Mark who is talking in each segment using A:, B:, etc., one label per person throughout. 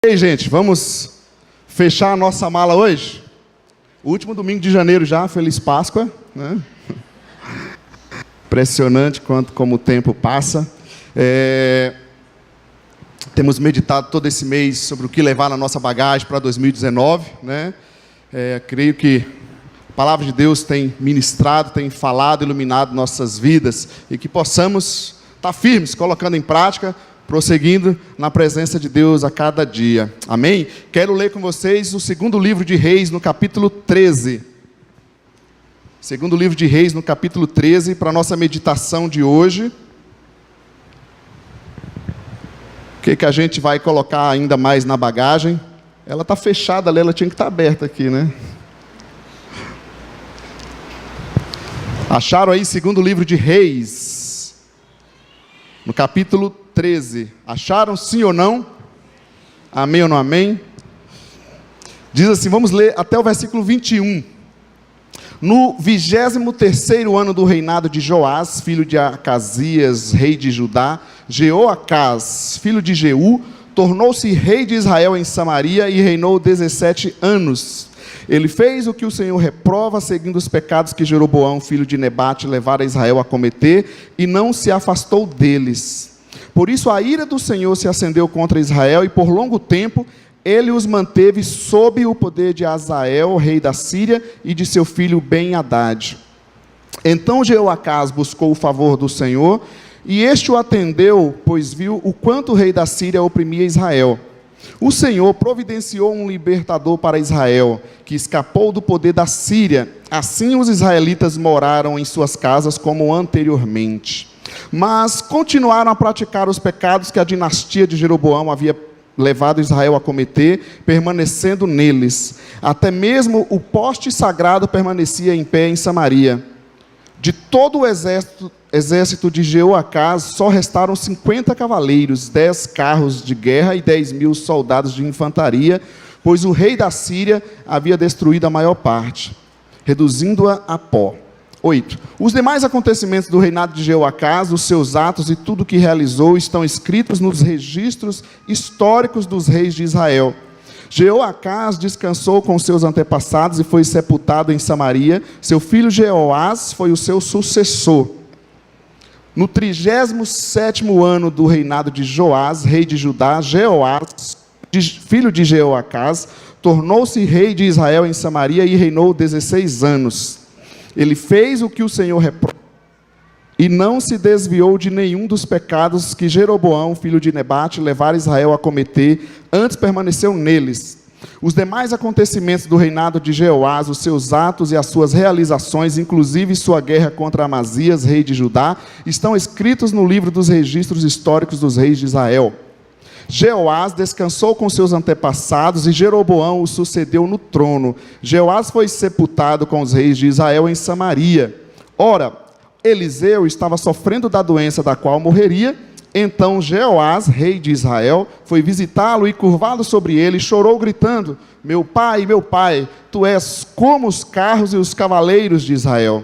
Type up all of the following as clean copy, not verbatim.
A: E aí, gente, vamos fechar a nossa mala hoje? O último domingo de janeiro já, Feliz Páscoa, né? Impressionante como o tempo passa. Temos meditado todo esse mês sobre o que levar na nossa bagagem para 2019, né? Creio que a palavra de Deus tem ministrado, tem falado, iluminado nossas vidas, e que possamos estar firmes, colocando em prática, prosseguindo na presença de Deus a cada dia. Amém? Quero ler com vocês o segundo livro de Reis, no capítulo 13. Segundo livro de Reis, no capítulo 13, para a nossa meditação de hoje. O que a gente vai colocar ainda mais na bagagem? Ela está fechada ali, ela tinha que estar aberta aqui, né? Acharam aí segundo livro de Reis, no capítulo 13. Acharam, sim ou não? Amém ou não amém? Diz assim, vamos ler até o versículo 21. No 23º ano do reinado de Joás, filho de Acasias, rei de Judá, Jeoacás, filho de Jeú, tornou-se rei de Israel em Samaria e reinou 17 anos. Ele fez o que o Senhor reprova, seguindo os pecados que Jeroboão, filho de Nebate, levara Israel a cometer, e não se afastou deles. Por isso a ira do Senhor se acendeu contra Israel, e por longo tempo ele os manteve sob o poder de Azael, rei da Síria, e de seu filho Ben-Hadad. Então Jeoacás buscou o favor do Senhor, e este o atendeu, pois viu o quanto o rei da Síria oprimia Israel. O Senhor providenciou um libertador para Israel, que escapou do poder da Síria. Assim os israelitas moraram em suas casas como anteriormente. Mas continuaram a praticar os pecados que a dinastia de Jeroboão havia levado Israel a cometer, permanecendo neles. Até mesmo o poste sagrado permanecia em pé em Samaria. De todo o exército de Jeoacás, só restaram 50 cavaleiros, 10 carros de guerra e 10.000 soldados de infantaria, pois o rei da Síria havia destruído a maior parte, reduzindo-a a pó. 8. Os demais acontecimentos do reinado de Jeoacás, os seus atos e tudo o que realizou, estão escritos nos registros históricos dos reis de Israel. Jeoacás descansou com seus antepassados e foi sepultado em Samaria. Seu filho Jeoás foi o seu sucessor. No 37º ano do reinado de Joás, rei de Judá, Jeoás, filho de Jeoacás, tornou-se rei de Israel em Samaria e reinou 16 anos. Ele fez o que o Senhor reprovou e não se desviou de nenhum dos pecados que Jeroboão, filho de Nebate, levara Israel a cometer, antes permaneceu neles. Os demais acontecimentos do reinado de Jeoás, os seus atos e as suas realizações, inclusive sua guerra contra Amazias, rei de Judá, estão escritos no livro dos registros históricos dos reis de Israel. Jeoás descansou com seus antepassados e Jeroboão o sucedeu no trono. Jeoás foi sepultado com os reis de Israel em Samaria. Ora, Eliseu estava sofrendo da doença da qual morreria. Então Jeoás, rei de Israel, foi visitá-lo e, curvado sobre ele, chorou, gritando: meu pai, tu és como os carros e os cavaleiros de Israel.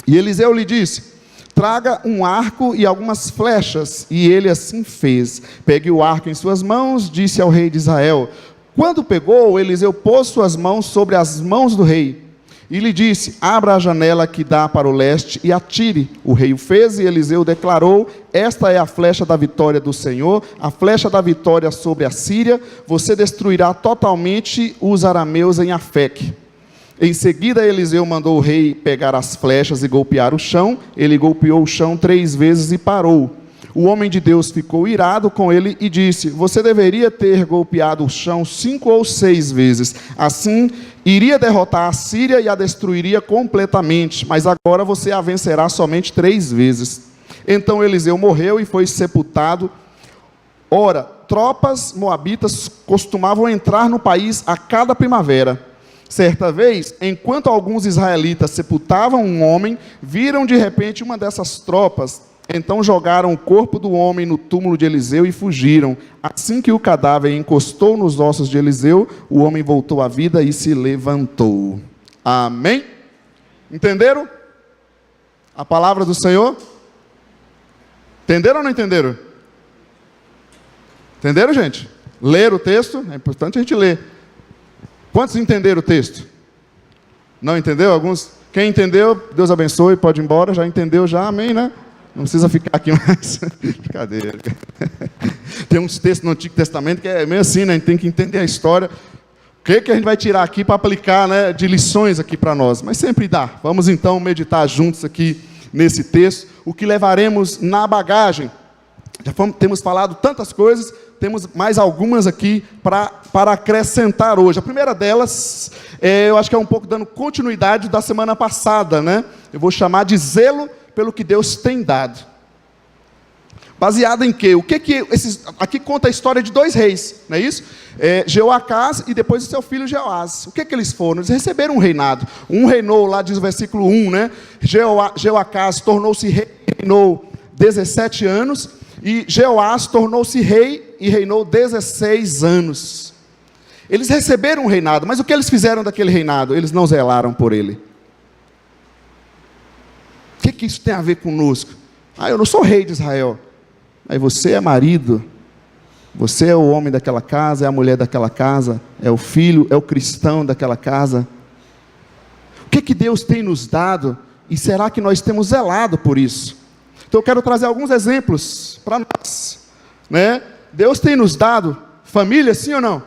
A: E Eliseu lhe disse: traga um arco e algumas flechas. E ele assim fez. Pegue o arco em suas mãos, disse ao rei de Israel. Quando pegou, Eliseu pôs suas mãos sobre as mãos do rei. E lhe disse: abra a janela que dá para o leste e atire. O rei o fez e Eliseu declarou: esta é a flecha da vitória do Senhor, a flecha da vitória sobre a Síria. Você destruirá totalmente os arameus em Afeque. Em seguida, Eliseu mandou o rei pegar as flechas e golpear o chão. Ele golpeou o chão 3 vezes e parou. O homem de Deus ficou irado com ele e disse: você deveria ter golpeado o chão 5 ou 6 vezes. Assim, iria derrotar a Síria e a destruiria completamente. Mas agora você a vencerá somente 3 vezes. Então Eliseu morreu e foi sepultado. Ora, tropas moabitas costumavam entrar no país a cada primavera. Certa vez, enquanto alguns israelitas sepultavam um homem, viram de repente uma dessas tropas. Então jogaram o corpo do homem no túmulo de Eliseu e fugiram. Assim que o cadáver encostou nos ossos de Eliseu, o homem voltou à vida e se levantou. Amém? Entenderam a palavra do Senhor? Entenderam ou não entenderam? Entenderam, gente? Ler o texto, é importante a gente ler. Quantos entenderam o texto? Não entendeu? Alguns? Quem entendeu, Deus abençoe, pode ir embora. Já entendeu, já, amém, né? Não precisa ficar aqui mais. Brincadeira. Tem uns textos no Antigo Testamento que é meio assim, né? A gente tem que entender a história. O que a gente vai tirar aqui para aplicar, né, de lições aqui para nós? Mas sempre dá. Vamos então meditar juntos aqui nesse texto. O que levaremos na bagagem? Temos falado tantas coisas, temos mais algumas aqui para acrescentar hoje. A primeira delas, eu acho que é um pouco dando continuidade da semana passada, né? Eu vou chamar de zelo pelo que Deus tem dado. Baseado em quê? Aqui conta a história de 2 reis, não é isso? Jeoacás e depois o seu filho Jeoás. O que eles foram? Eles receberam um reinado. Um reinou, lá diz o versículo 1, né? Jeoacás tornou-se rei, reinou 17 anos, e Jeoás tornou-se rei e reinou 16 anos. Eles receberam um reinado, mas o que eles fizeram daquele reinado? Eles não zelaram por ele. O que isso tem a ver conosco? Eu não sou rei de Israel. Aí você é marido, você é o homem daquela casa, é a mulher daquela casa, é o filho, é o cristão daquela casa. O que Deus tem nos dado, e será que nós temos zelado por isso? Então eu quero trazer alguns exemplos para nós, né? Deus tem nos dado família, sim ou não?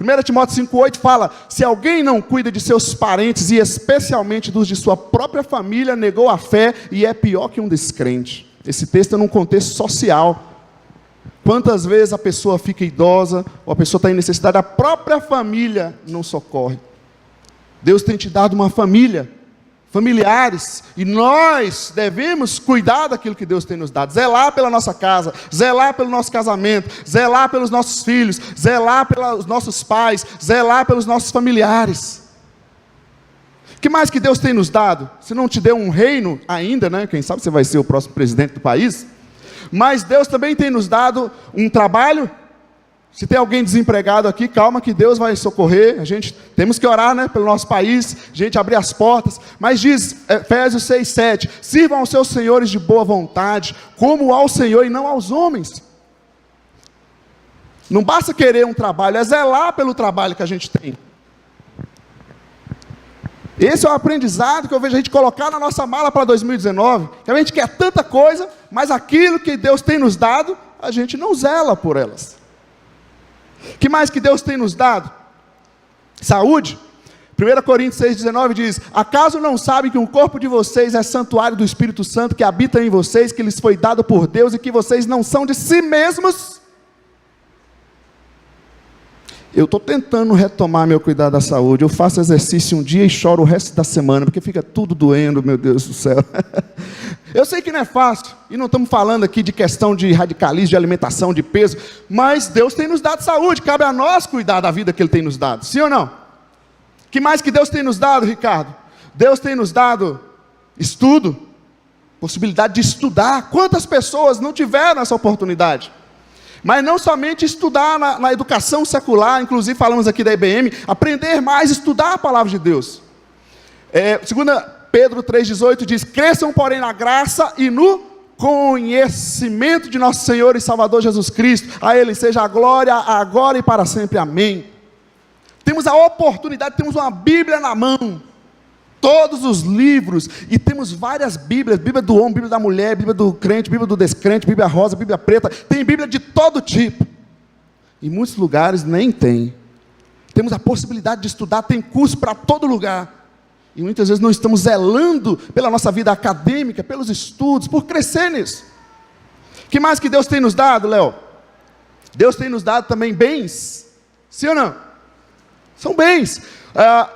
A: 1 Timóteo 5,8 fala: se alguém não cuida de seus parentes, e especialmente dos de sua própria família, negou a fé e é pior que um descrente. Esse texto é num contexto social. Quantas vezes a pessoa fica idosa, ou a pessoa está em necessidade, a própria família não socorre. Deus tem te dado uma família, familiares, e nós devemos cuidar daquilo que Deus tem nos dado, zelar pela nossa casa, zelar pelo nosso casamento, zelar pelos nossos filhos, zelar pelos nossos pais, zelar pelos nossos familiares. O que mais que Deus tem nos dado? Se não te deu um reino ainda, né? Quem sabe você vai ser o próximo presidente do país. Mas Deus também tem nos dado um trabalho. Se tem alguém desempregado aqui, calma que Deus vai socorrer. Temos que orar, né, pelo nosso país, a gente abrir as portas. Mas diz Efésios 6,7: sirvam aos seus senhores de boa vontade, como ao Senhor e não aos homens. Não basta querer um trabalho, é zelar pelo trabalho que a gente tem. Esse é o aprendizado que eu vejo a gente colocar na nossa mala para 2019, que a gente quer tanta coisa, mas aquilo que Deus tem nos dado, a gente não zela por elas. O que mais que Deus tem nos dado? Saúde. 1 Coríntios 6,19 diz: acaso não sabem que o corpo de vocês é santuário do Espírito Santo que habita em vocês, que lhes foi dado por Deus e que vocês não são de si mesmos? Eu estou tentando retomar meu cuidado da saúde. Eu faço exercício um dia e choro o resto da semana, porque fica tudo doendo, meu Deus do céu. Eu sei que não é fácil, e não estamos falando aqui de questão de radicalismo, de alimentação, de peso, mas Deus tem nos dado saúde, cabe a nós cuidar da vida que Ele tem nos dado, sim ou não? O que mais que Deus tem nos dado, Ricardo? Deus tem nos dado estudo, possibilidade de estudar. Quantas pessoas não tiveram essa oportunidade? Mas não somente estudar na educação secular, inclusive falamos aqui da IBM, aprender mais, estudar a palavra de Deus. 2 Pedro 3,18 diz: cresçam, porém, na graça e no conhecimento de nosso Senhor e Salvador Jesus Cristo. A Ele seja a glória, agora e para sempre. Amém. Temos a oportunidade, temos uma Bíblia na mão, todos os livros, e temos várias Bíblias, Bíblia do homem, Bíblia da mulher, Bíblia do crente, Bíblia do descrente, Bíblia rosa, Bíblia preta, tem Bíblia de todo tipo. Em muitos lugares nem tem. Temos a possibilidade de estudar, tem curso para todo lugar. E muitas vezes não estamos zelando pela nossa vida acadêmica, pelos estudos, por crescer nisso. O que mais que Deus tem nos dado, Léo? Deus tem nos dado também bens, sim ou não? São bens.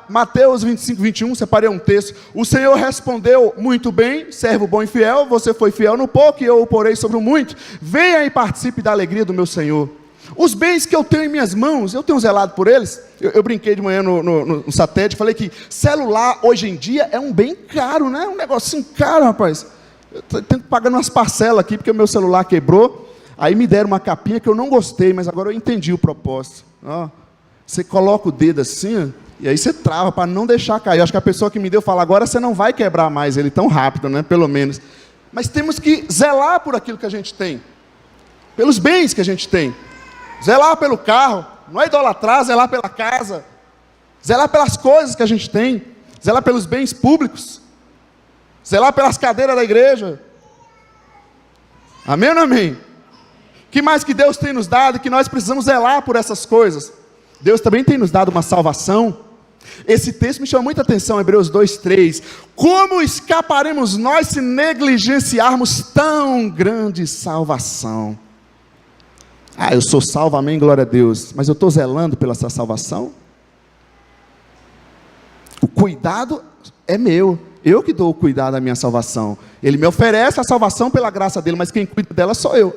A: Mateus 25, 21, separei um texto. O Senhor respondeu: muito bem, servo bom e fiel, você foi fiel no pouco e eu o porei sobre o muito. Venha e participe da alegria do meu Senhor. Os bens que eu tenho em minhas mãos, eu tenho zelado por eles. Eu brinquei de manhã no satélite, falei que celular hoje em dia é um bem caro, né? Um negocinho caro, rapaz. Eu tenho que pagar umas parcelas aqui, porque o meu celular quebrou. Aí me deram uma capinha que eu não gostei, mas agora eu entendi o propósito. Ó, você coloca o dedo assim, e aí você trava para não deixar cair. Eu acho que a pessoa que me deu fala: agora você não vai quebrar mais ele tão rápido, né? Pelo menos. Mas temos que zelar por aquilo que a gente tem, pelos bens que a gente tem. zelar pelo carro, não é idolatrar, zelar pela casa, zelar pelas coisas que a gente tem, zelar pelos bens públicos, zelar pelas cadeiras da igreja. Amém ou não amém? Que mais que Deus tem nos dado, que nós precisamos zelar por essas coisas. Deus também tem nos dado uma salvação. Esse texto me chama muita atenção, Hebreus 2:3. Como escaparemos nós se negligenciarmos tão grande salvação? Eu sou salvo, amém, glória a Deus. Mas eu estou zelando pela essa salvação? O cuidado é meu. Eu que dou o cuidado da minha salvação. Ele me oferece a salvação pela graça dele, mas quem cuida dela sou eu.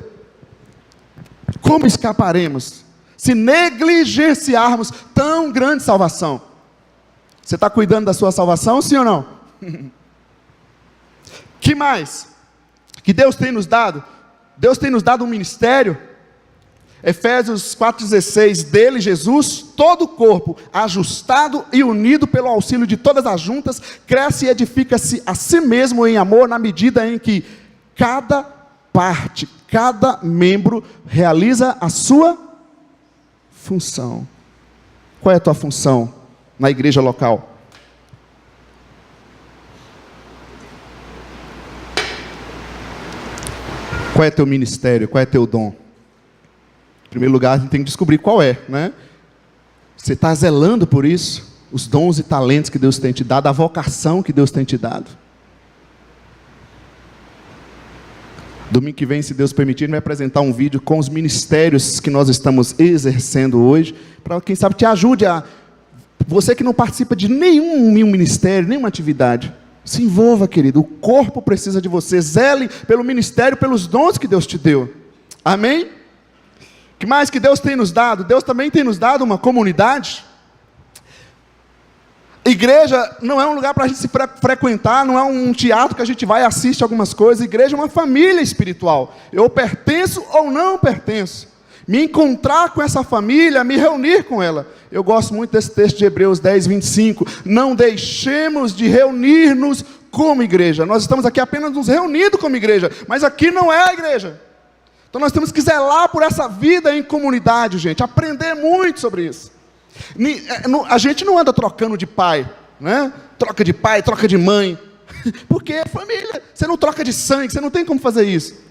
A: Como escaparemos se negligenciarmos tão grande salvação? Você está cuidando da sua salvação, sim ou não? Que mais que Deus tem nos dado? Deus tem nos dado um ministério. Efésios 4,16, dele, Jesus, todo o corpo, ajustado e unido pelo auxílio de todas as juntas, cresce e edifica-se a si mesmo em amor, na medida em que cada parte, cada membro realiza a sua função. Qual é a tua função na igreja local? Qual é teu ministério? Qual é teu dom? Em primeiro lugar, a gente tem que descobrir qual é, né? Você está zelando por isso? Os dons e talentos que Deus tem te dado, a vocação que Deus tem te dado. Domingo que vem, se Deus permitir, a gente vai apresentar um vídeo com os ministérios que nós estamos exercendo hoje, para quem sabe te ajude a... Você que não participa de nenhum ministério, nenhuma atividade, se envolva, querido. O corpo precisa de você. Zele pelo ministério, pelos dons que Deus te deu. Amém? O que mais que Deus tem nos dado? Deus também tem nos dado uma comunidade. Igreja não é um lugar para a gente se frequentar, não é um teatro que a gente vai e assiste algumas coisas. Igreja é uma família espiritual. Eu pertenço ou não pertenço. Me encontrar com essa família, me reunir com ela. Eu gosto muito desse texto de Hebreus 10:25. Não deixemos de reunir-nos como igreja. Nós estamos aqui apenas nos reunindo como igreja, mas aqui não é a igreja. Então nós temos que zelar por essa vida em comunidade, gente. Aprender muito sobre isso. A gente não anda trocando de pai, né? Troca de pai, troca de mãe. Porque é família. Você não troca de sangue, você não tem como fazer isso.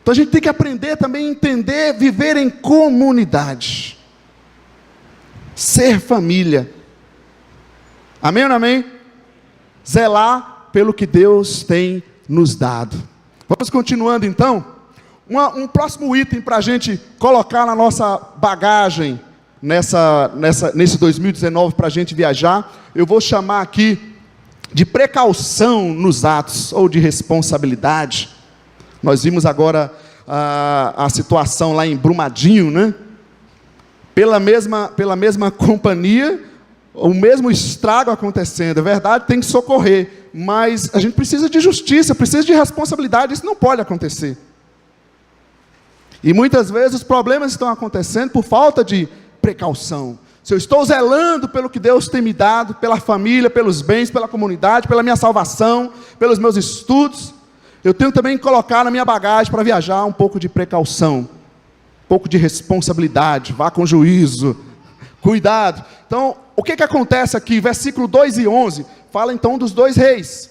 A: Então a gente tem que aprender também a entender, viver em comunidade. Ser família. Amém ou não amém? Zelar pelo que Deus tem nos dado. Vamos continuando então. Um próximo item para a gente colocar na nossa bagagem nesse 2019 para a gente viajar, eu vou chamar aqui de precaução nos atos, ou de responsabilidade. Nós vimos agora a situação lá em Brumadinho, né? Pela mesma companhia, o mesmo estrago acontecendo. É verdade, tem que socorrer, mas a gente precisa de justiça, precisa de responsabilidade, isso não pode acontecer. E muitas vezes os problemas estão acontecendo por falta de precaução. Se eu estou zelando pelo que Deus tem me dado, pela família, pelos bens, pela comunidade, pela minha salvação, pelos meus estudos, eu tenho também que colocar na minha bagagem para viajar um pouco de precaução, um pouco de responsabilidade, vá com juízo, cuidado. Então, o que acontece aqui? Versículo 2 e 11, fala então dos dois reis.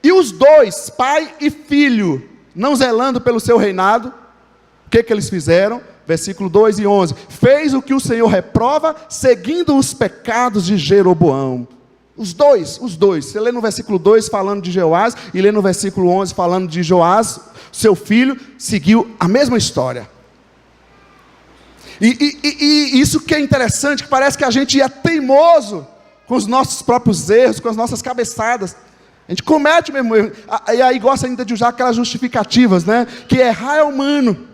A: E os dois, pai e filho, não zelando pelo seu reinado, o que eles fizeram? Versículo 2 e 11. Fez o que o Senhor reprova, seguindo os pecados de Jeroboão. Os dois. Você lê no versículo 2 falando de Jeoás, e lê no versículo 11 falando de Joás, seu filho, seguiu a mesma história. E isso que é interessante, que parece que a gente é teimoso com os nossos próprios erros, com as nossas cabeçadas. A gente comete o mesmo erro. E aí gosta ainda de usar aquelas justificativas, né? Que errar é humano.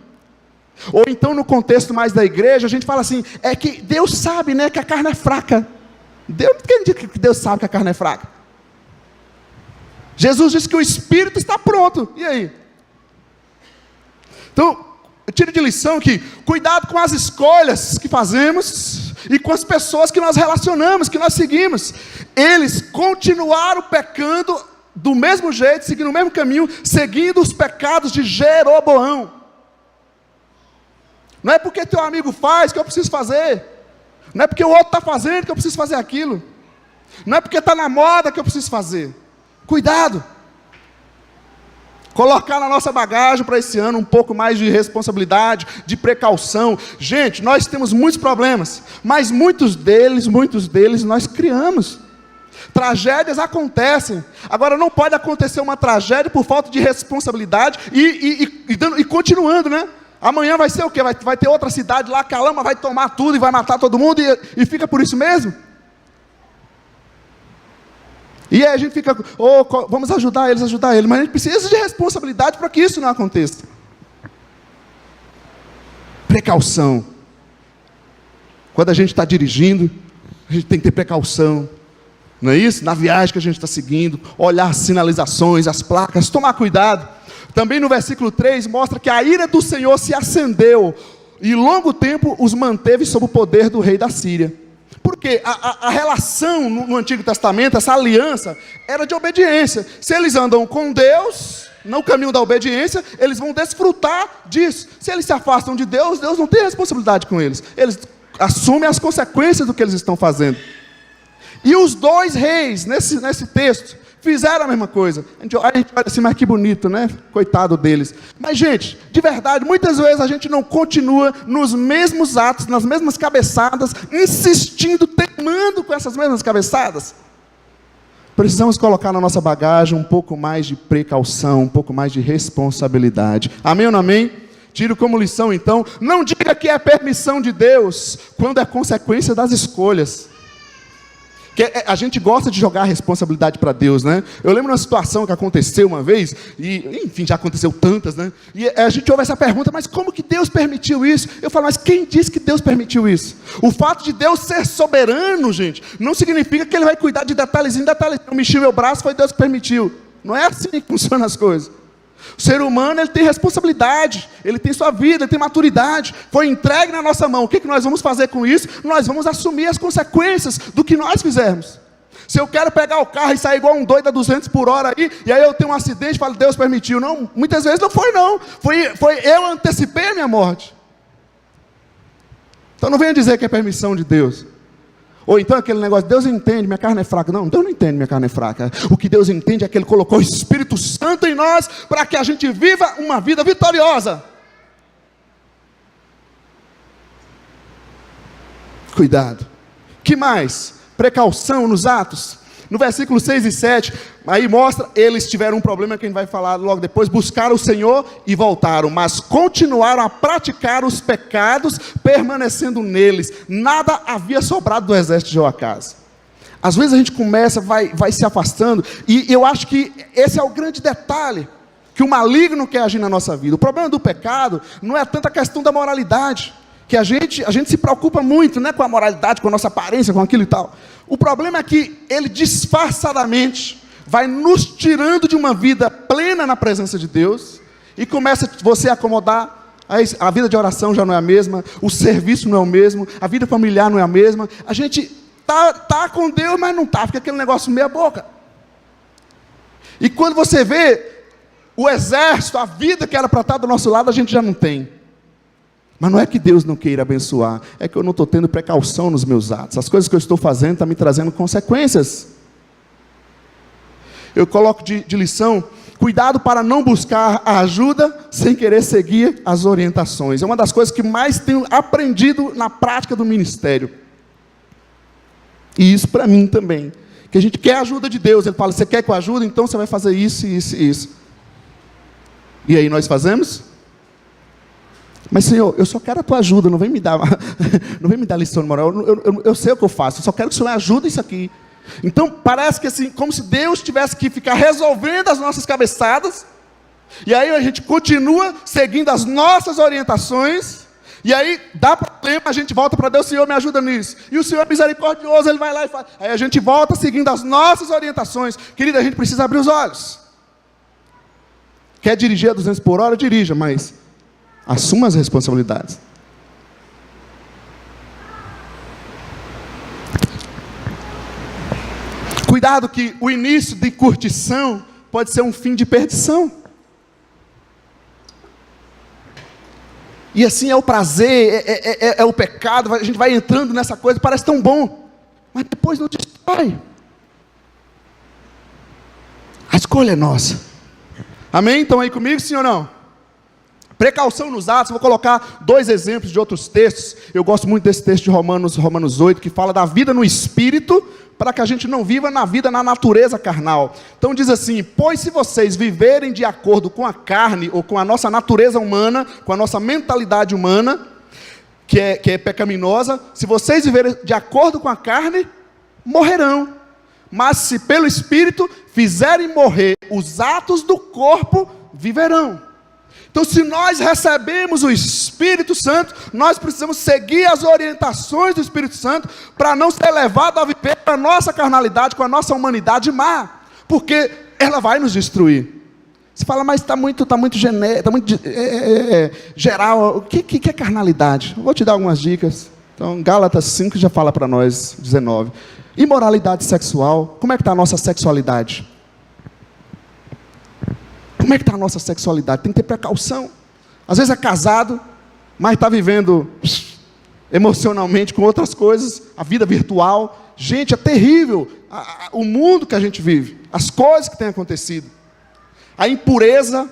A: Ou então no contexto mais da igreja, a gente fala assim, é que Deus sabe, né, que a carne é fraca. Quem diz que Deus sabe que a carne é fraca? Jesus disse que o Espírito está pronto, e aí? Então, eu tiro de lição que, cuidado com as escolhas que fazemos, e com as pessoas que nós relacionamos, que nós seguimos. Eles continuaram pecando do mesmo jeito, seguindo o mesmo caminho, seguindo os pecados de Jeroboão. Não é porque teu amigo faz que eu preciso fazer. Não é porque o outro está fazendo que eu preciso fazer aquilo. Não é porque está na moda que eu preciso fazer. Cuidado. Colocar na nossa bagagem para esse ano um pouco mais de responsabilidade, de precaução. Gente, nós temos muitos problemas, mas muitos deles nós criamos. Tragédias acontecem. Agora não pode acontecer uma tragédia por falta de responsabilidade e continuando, né? Amanhã vai ser o quê? Vai ter outra cidade lá que a lama vai tomar tudo e vai matar todo mundo e fica por isso mesmo? E aí a gente fica, vamos ajudar eles, mas a gente precisa de responsabilidade para que isso não aconteça. Precaução. Quando a gente está dirigindo, a gente tem que ter precaução. Não é isso? Na viagem que a gente está seguindo, olhar as sinalizações, as placas, tomar cuidado. Também no versículo 3 mostra que a ira do Senhor se acendeu e longo tempo os manteve sob o poder do rei da Síria. Porque a relação no Antigo Testamento, essa aliança, era de obediência. Se eles andam com Deus, no caminho da obediência, eles vão desfrutar disso. Se eles se afastam de Deus, Deus não tem responsabilidade com eles. Eles assumem as consequências do que eles estão fazendo. E os dois reis, nesse texto, fizeram a mesma coisa. A gente olha assim, mas que bonito, né? Coitado deles. Mas, gente, de verdade, muitas vezes a gente não continua nos mesmos atos, nas mesmas cabeçadas, insistindo, teimando com essas mesmas cabeçadas. Precisamos colocar na nossa bagagem um pouco mais de precaução, um pouco mais de responsabilidade. Amém ou não amém? Tiro como lição, então, não diga que é permissão de Deus, quando é consequência das escolhas. Que a gente gosta de jogar a responsabilidade para Deus, né? Eu lembro de uma situação que aconteceu uma vez, e enfim, já aconteceu tantas, né? E a gente ouve essa pergunta, mas como que Deus permitiu isso? Eu falo, mas quem disse que Deus permitiu isso? O fato de Deus ser soberano, gente, não significa que Ele vai cuidar de detalhezinho, detalhezinho. Eu mexi meu braço, foi Deus que permitiu. Não é assim que funcionam as coisas. O ser humano, ele tem responsabilidade, ele tem sua vida, ele tem maturidade, foi entregue na nossa mão. O que nós vamos fazer com isso? Nós vamos assumir as consequências do que nós fizermos. Se eu quero pegar o carro e sair igual um doido a 200 por hora aí, e aí eu tenho um acidente e falo, Deus permitiu. Não, muitas vezes não foi não, foi eu antecipei a minha morte. Então não venha dizer que é permissão de Deus. Ou então aquele negócio, Deus entende, minha carne é fraca. Não, Deus não entende, minha carne é fraca. O que Deus entende é que Ele colocou o Espírito Santo em nós, para que a gente viva uma vida vitoriosa. Cuidado. Que mais? Precaução nos atos. No versículo 6 e 7, aí mostra, eles tiveram um problema que a gente vai falar logo depois, buscaram o Senhor e voltaram, mas continuaram a praticar os pecados, permanecendo neles. Nada havia sobrado do exército de Joacás. Às vezes a gente começa, vai se afastando, e eu acho que esse é o grande detalhe, que o maligno quer agir na nossa vida. O problema do pecado não é tanto a questão da moralidade, que a gente se preocupa muito, né, com a moralidade, com a nossa aparência, com aquilo e tal. O problema é que ele disfarçadamente vai nos tirando de uma vida plena na presença de Deus, e começa você a acomodar, a vida de oração já não é a mesma, o serviço não é o mesmo, a vida familiar não é a mesma, a gente tá com Deus, mas não tá, fica aquele negócio meia boca. E quando você vê, o exército, a vida que era para estar do nosso lado, a gente já não tem. Mas não é que Deus não queira abençoar, é que eu não estou tendo precaução nos meus atos. As coisas que eu estou fazendo estão me trazendo consequências. Eu coloco de lição, cuidado para não buscar a ajuda sem querer seguir as orientações. É uma das coisas que mais tenho aprendido na prática do ministério. E isso para mim também. Que a gente quer a ajuda de Deus. Ele fala, você quer que eu ajude? Então você vai fazer isso, isso e isso. E aí nós fazemos? Mas Senhor, eu só quero a tua ajuda, não vem me dar lição de moral, eu sei o que eu faço, eu só quero que o Senhor ajude isso aqui. Então parece que assim, como se Deus tivesse que ficar resolvendo as nossas cabeçadas, e aí a gente continua seguindo as nossas orientações, e aí dá problema, a gente volta para Deus, Senhor me ajuda nisso, e o Senhor é misericordioso, Ele vai lá e faz, aí a gente volta seguindo as nossas orientações. Querida, a gente precisa abrir os olhos. Quer dirigir a 200 por hora? Dirija, mas assuma as responsabilidades. Cuidado que o início de curtição pode ser um fim de perdição. E assim é o prazer, é o pecado, a gente vai entrando nessa coisa, parece tão bom, mas depois nos destrói. A escolha é nossa. Amém? Estão aí comigo, sim ou não? Precaução nos atos. Vou colocar 2 exemplos de outros textos. Eu gosto muito desse texto de Romanos 8, que fala da vida no Espírito, para que a gente não viva na vida na natureza carnal. Então diz assim: pois se vocês viverem de acordo com a carne, ou com a nossa natureza humana, com a nossa mentalidade humana, que é pecaminosa, se vocês viverem de acordo com a carne, morrerão. Mas se pelo Espírito fizerem morrer os atos do corpo, viverão. Então, se nós recebemos o Espírito Santo, nós precisamos seguir as orientações do Espírito Santo, para não ser levado a viver com a nossa carnalidade, com a nossa humanidade má, porque ela vai nos destruir. Você fala, mas está muito genérico, está muito geral. O que é carnalidade? Eu vou te dar algumas dicas. Então, Gálatas 5 já fala para nós, 19. Imoralidade sexual. Como é que está a nossa sexualidade? Como é que está a nossa sexualidade? Tem que ter precaução. Às vezes é casado, mas está vivendo emocionalmente com outras coisas, a vida virtual. Gente, é terrível o mundo que a gente vive, as coisas que têm acontecido. A impureza,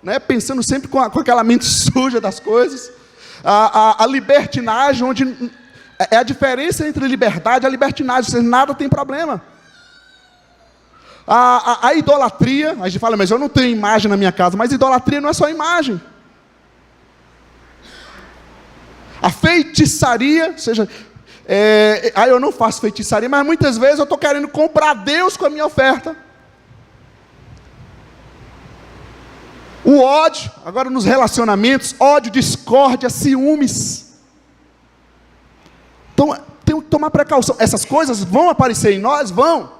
A: né, pensando sempre com aquela mente suja das coisas. A libertinagem, onde é a diferença entre liberdade e a libertinagem. Ou seja, nada tem problema. A idolatria, a gente fala, mas eu não tenho imagem na minha casa. Mas idolatria não é só imagem. A feitiçaria, ou seja, eu não faço feitiçaria, mas muitas vezes eu estou querendo comprar Deus com a minha oferta. O ódio, agora nos relacionamentos, ódio, discórdia, ciúmes. Então, tem que tomar precaução. Essas coisas vão aparecer em nós? Vão.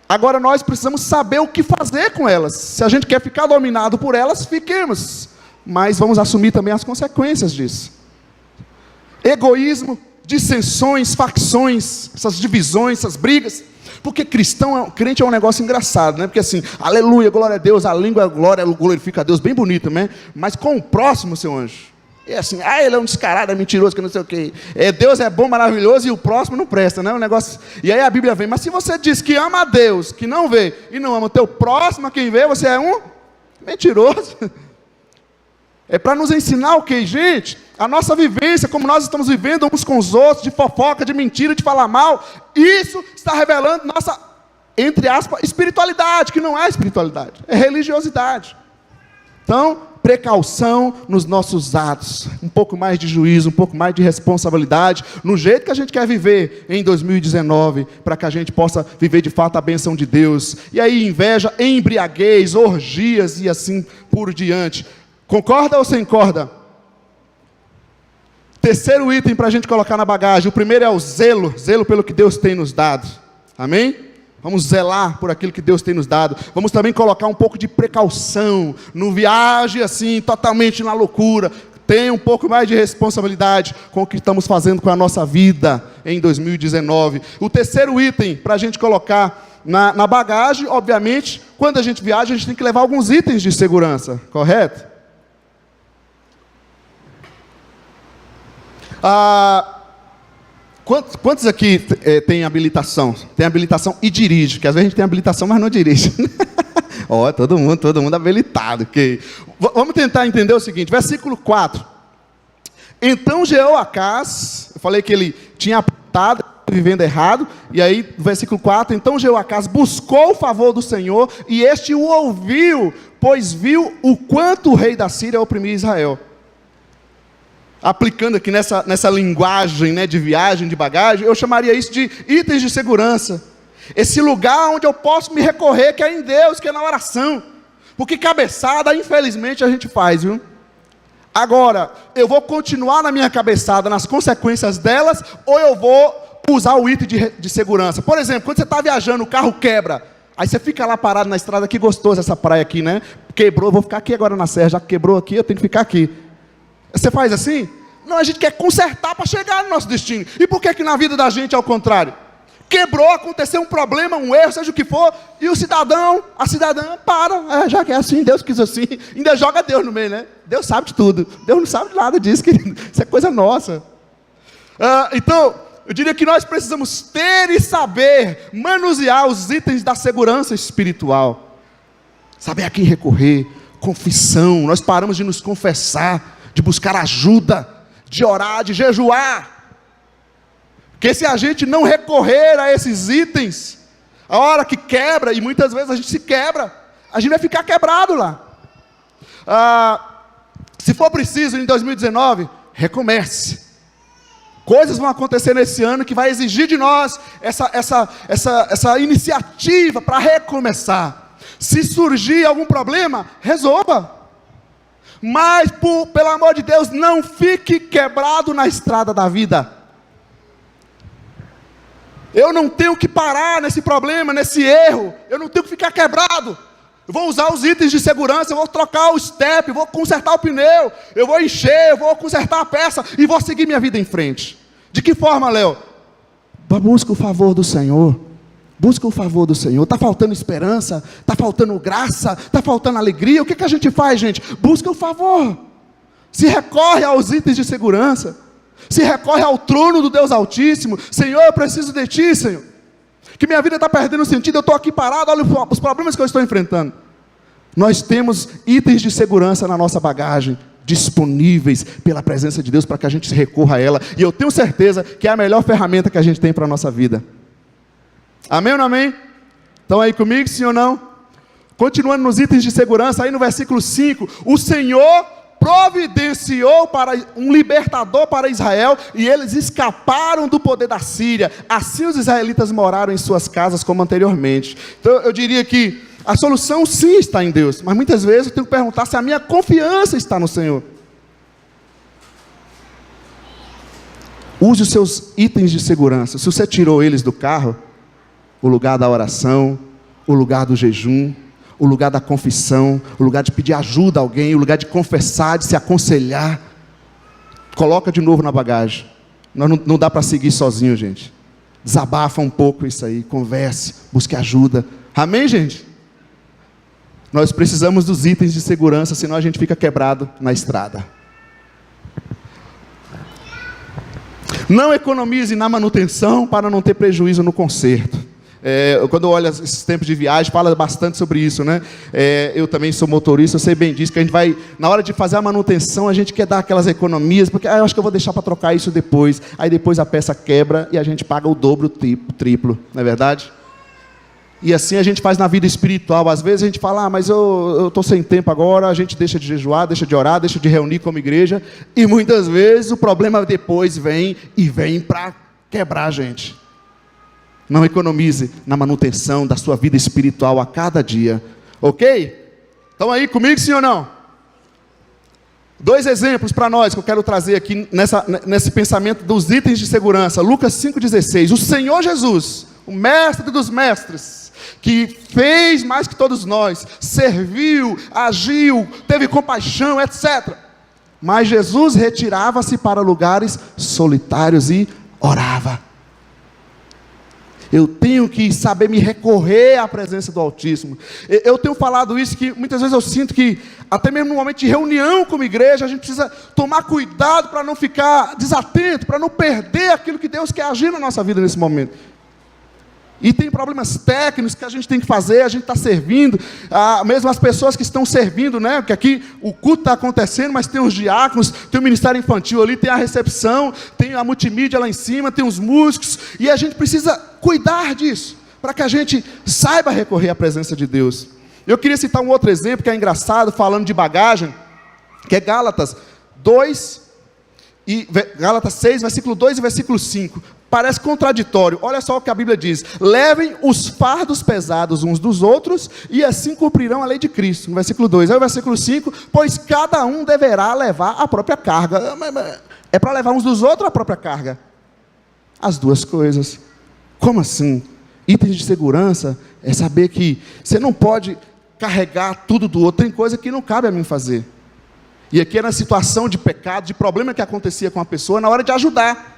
A: Agora nós precisamos saber o que fazer com elas. Se a gente quer ficar dominado por elas, fiquemos. Mas vamos assumir também as consequências disso. Egoísmo, dissensões, facções, essas divisões, essas brigas. Porque crente é um negócio engraçado, né? Porque assim, aleluia, glória a Deus, a língua glória, glorifica a Deus, bem bonito, né? Mas com o próximo, seu anjo, é assim, ele é um descarado, é mentiroso, que não sei o quê. Deus é bom, maravilhoso, e o próximo não presta, né? Um negócio. E aí a Bíblia vem, mas se você diz que ama a Deus, que não vê, e não ama o teu próximo, quem vê, você é um mentiroso. É para nos ensinar o quê, gente? A nossa vivência, como nós estamos vivendo uns com os outros, de fofoca, de mentira, de falar mal, isso está revelando nossa, entre aspas, espiritualidade, que não é espiritualidade, é religiosidade. Então, precaução nos nossos atos, um pouco mais de juízo, um pouco mais de responsabilidade, no jeito que a gente quer viver em 2019, para que a gente possa viver de fato a bênção de Deus. E aí, inveja, embriaguez, orgias e assim por diante. Concorda ou sem corda? Terceiro item para a gente colocar na bagagem. O primeiro é o zelo. Zelo pelo que Deus tem nos dado. Amém? Vamos zelar por aquilo que Deus tem nos dado. Vamos também colocar um pouco de precaução. Não viaje assim, totalmente na loucura. Tenha um pouco mais de responsabilidade com o que estamos fazendo com a nossa vida em 2019. O terceiro item para a gente colocar na bagagem, obviamente, quando a gente viaja, a gente tem que levar alguns itens de segurança. Correto? Quantos aqui tem habilitação? Tem habilitação e dirige, porque às vezes a gente tem habilitação, mas não dirige. Todo mundo habilitado. Okay. Vamos tentar entender o seguinte, versículo 4. Então Jeoacás, eu falei que ele tinha apontado, vivendo errado, e aí, no versículo 4, então Jeoacás buscou o favor do Senhor, e este o ouviu, pois viu o quanto o rei da Síria oprimia Israel. Aplicando aqui nessa linguagem, né, de viagem, de bagagem, eu chamaria isso de itens de segurança. Esse lugar onde eu posso me recorrer, que é em Deus, que é na oração. Porque cabeçada, infelizmente, a gente faz, viu? Agora, eu vou continuar na minha cabeçada, nas consequências delas, ou eu vou usar o item de segurança. Por exemplo, quando você está viajando, o carro quebra. Aí você fica lá parado na estrada, que gostoso essa praia aqui, né? Quebrou, vou ficar aqui agora na serra, já que quebrou aqui, eu tenho que ficar aqui. Você faz assim? Não, a gente quer consertar para chegar no nosso destino. E por que na vida da gente é o contrário? Quebrou, aconteceu um problema, um erro, seja o que for, e o cidadão, a cidadã para, já que é assim, Deus quis assim, ainda joga Deus no meio, né? Deus sabe de tudo, Deus não sabe de nada disso, querido, isso é coisa nossa. Então, eu diria que nós precisamos ter e saber manusear os itens da segurança espiritual, saber a quem recorrer, confissão, nós paramos de nos confessar, de buscar ajuda, de orar, de jejuar, porque se a gente não recorrer a esses itens, a hora que quebra, e muitas vezes a gente se quebra, a gente vai ficar quebrado lá. Se for preciso, em 2019, recomece. Coisas vão acontecer nesse ano que vai exigir de nós essa iniciativa para recomeçar. Se surgir algum problema, resolva. Mas, pelo amor de Deus, não fique quebrado na estrada da vida. Eu não tenho que parar nesse problema, nesse erro. Eu não tenho que ficar quebrado. Eu vou usar os itens de segurança, eu vou trocar o step, eu vou consertar o pneu, eu vou encher, eu vou consertar a peça e vou seguir minha vida em frente. De que forma, Léo? Busca o favor do Senhor. Busca o favor do Senhor. Está faltando esperança, está faltando graça, está faltando alegria. O que a gente faz, gente? Busca o favor. Se recorre aos itens de segurança. Se recorre ao trono do Deus Altíssimo. Senhor, eu preciso de Ti, Senhor. Que minha vida está perdendo sentido, eu estou aqui parado, olha os problemas que eu estou enfrentando. Nós temos itens de segurança na nossa bagagem, disponíveis pela presença de Deus, para que a gente recorra a ela. E eu tenho certeza que é a melhor ferramenta que a gente tem para a nossa vida. Amém ou não amém? Estão aí comigo, sim ou não? Continuando nos itens de segurança, aí no versículo 5, o Senhor providenciou para um libertador para Israel, e eles escaparam do poder da Síria. Assim os israelitas moraram em suas casas como anteriormente. Então eu diria que a solução sim está em Deus, mas muitas vezes eu tenho que perguntar se a minha confiança está no Senhor. Use os seus itens de segurança. Se você tirou eles do carro, o lugar da oração, o lugar do jejum, o lugar da confissão, o lugar de pedir ajuda a alguém, o lugar de confessar, de se aconselhar, coloca de novo na bagagem. Não dá para seguir sozinho, gente. Desabafa um pouco isso aí, converse, busque ajuda. Amém, gente? Nós precisamos dos itens de segurança, senão a gente fica quebrado na estrada. Não economize na manutenção para não ter prejuízo no conserto. Quando eu olho esses tempos de viagem, fala bastante sobre isso, né? Eu também sou motorista, eu sei bem disso, que a gente vai, na hora de fazer a manutenção, a gente quer dar aquelas economias, porque eu acho que eu vou deixar para trocar isso depois. Aí depois a peça quebra e a gente paga o dobro, o triplo, não é verdade? E assim a gente faz na vida espiritual. Às vezes a gente fala, mas eu estou sem tempo agora, a gente deixa de jejuar, deixa de orar, deixa de reunir como igreja, e muitas vezes o problema depois vem para quebrar a gente. Não economize na manutenção da sua vida espiritual a cada dia. Ok? Estão aí comigo, sim ou não? 2 exemplos para nós que eu quero trazer aqui nesse pensamento dos itens de segurança. Lucas 5,16. O Senhor Jesus, o mestre dos mestres, que fez mais que todos nós, serviu, agiu, teve compaixão, etc. Mas Jesus retirava-se para lugares solitários e orava. Eu tenho que saber me recorrer à presença do Altíssimo. Eu tenho falado isso, que muitas vezes eu sinto que, até mesmo no momento de reunião como igreja, a gente precisa tomar cuidado para não ficar desatento, para não perder aquilo que Deus quer agir na nossa vida nesse momento. E tem problemas técnicos que a gente tem que fazer, a gente está servindo, mesmo as pessoas que estão servindo, né? Porque aqui o culto está acontecendo, mas tem os diáconos, tem o ministério infantil ali, tem a recepção, tem a multimídia lá em cima, tem os músicos, e a gente precisa cuidar disso, para que a gente saiba recorrer à presença de Deus. Eu queria citar um outro exemplo que é engraçado, falando de bagagem, que é Gálatas 6, versículo 2 e versículo 5. Parece contraditório. Olha só o que a Bíblia diz: levem os fardos pesados uns dos outros, e assim cumprirão a lei de Cristo. No versículo 2. Aí o versículo 5: pois cada um deverá levar a própria carga. É para levar uns dos outros ou a própria carga? As duas coisas. Como assim? Itens de segurança é saber que você não pode carregar tudo do outro. Tem coisa que não cabe a mim fazer. E aqui era a situação de pecado, de problema que acontecia com a pessoa na hora de ajudar.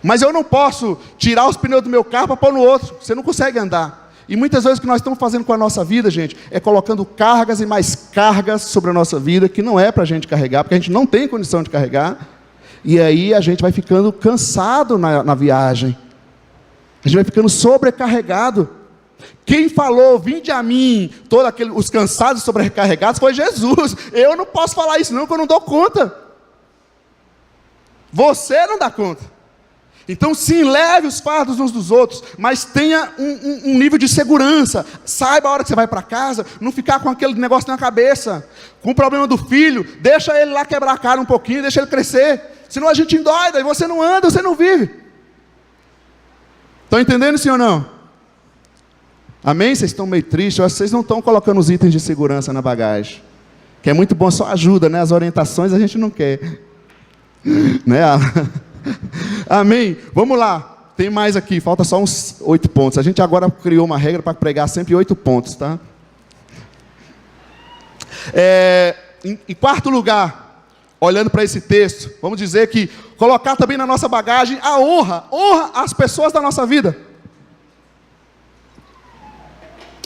A: Mas eu não posso tirar os pneus do meu carro para pôr no outro. Você não consegue andar. E muitas vezes o que nós estamos fazendo com a nossa vida, gente, é colocando cargas e mais cargas sobre a nossa vida, que não é para a gente carregar, porque a gente não tem condição de carregar. E aí a gente vai ficando cansado na viagem. A gente vai ficando sobrecarregado. Quem falou, vinde a mim, todos os cansados e sobrecarregados, foi Jesus. Eu não posso falar isso não, porque eu não dou conta. Você não dá conta. Então sim, leve os fardos uns dos outros, mas tenha um nível de segurança. Saiba a hora que você vai para casa, não ficar com aquele negócio na cabeça. Com o problema do filho, deixa ele lá quebrar a cara um pouquinho, deixa ele crescer. Senão a gente endoida, e você não anda, você não vive. Estão entendendo, sim ou não? Amém? Vocês estão meio tristes, eu acho que vocês não estão colocando os itens de segurança na bagagem. Que é muito bom, só ajuda, né? As orientações a gente não quer. Né? Amém? Vamos lá. Tem mais aqui, falta só uns 8 pontos. A gente agora criou uma regra para pregar sempre 8 pontos, tá? Em quarto lugar, olhando para esse texto, vamos dizer que colocar também na nossa bagagem a honra às pessoas da nossa vida.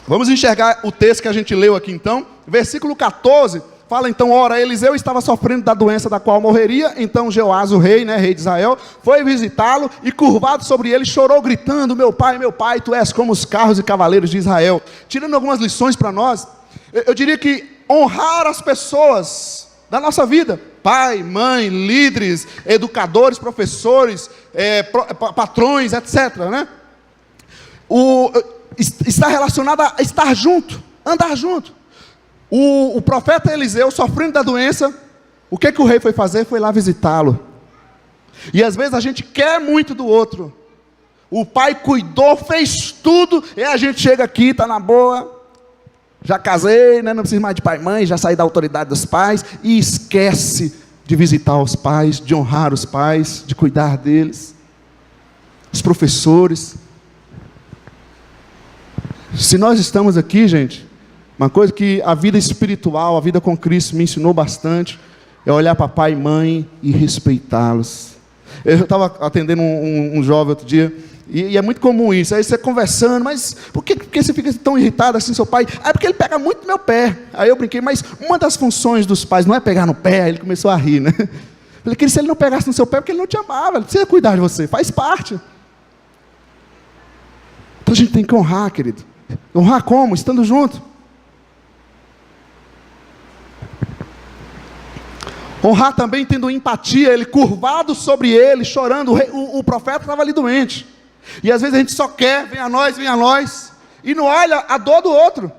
A: Vamos enxergar o texto que a gente leu aqui então, versículo 14, fala então, ora, Eliseu estava sofrendo da doença da qual morreria, então Jeoás, o rei, rei de Israel, foi visitá-lo e curvado sobre ele, chorou gritando, meu pai, tu és como os carros e cavaleiros de Israel. Tirando algumas lições para nós, eu diria que honrar as pessoas da nossa vida, pai, mãe, líderes, educadores, professores, patrões, etc., né? Está relacionado a estar junto, andar junto. O profeta Eliseu, sofrendo da doença, o que o rei foi fazer? Foi lá visitá-lo. E às vezes a gente quer muito do outro. O pai cuidou, fez tudo, e a gente chega aqui, está na boa, já casei, né? Não preciso mais de pai e mãe, já saí da autoridade dos pais, e esquece de visitar os pais, de honrar os pais, de cuidar deles. Os professores. Se nós estamos aqui, gente, uma coisa que a vida espiritual, a vida com Cristo me ensinou bastante, é olhar para pai e mãe e respeitá-los. Eu estava atendendo um jovem outro dia, e é muito comum isso, aí você conversando, mas por que você fica tão irritado assim, seu pai? Ah, é porque ele pega muito no meu pé. Aí eu brinquei, mas uma das funções dos pais não é pegar no pé. Aí ele começou a rir, né? Falei que se ele não pegasse no seu pé, é porque ele não te amava, ele precisa cuidar de você, faz parte. Então a gente tem que honrar, querido. Honrar como? Estando junto. Honrar também tendo empatia, ele curvado sobre ele, chorando, o profeta estava ali doente. E às vezes a gente só quer, vem a nós, e não olha a dor do outro.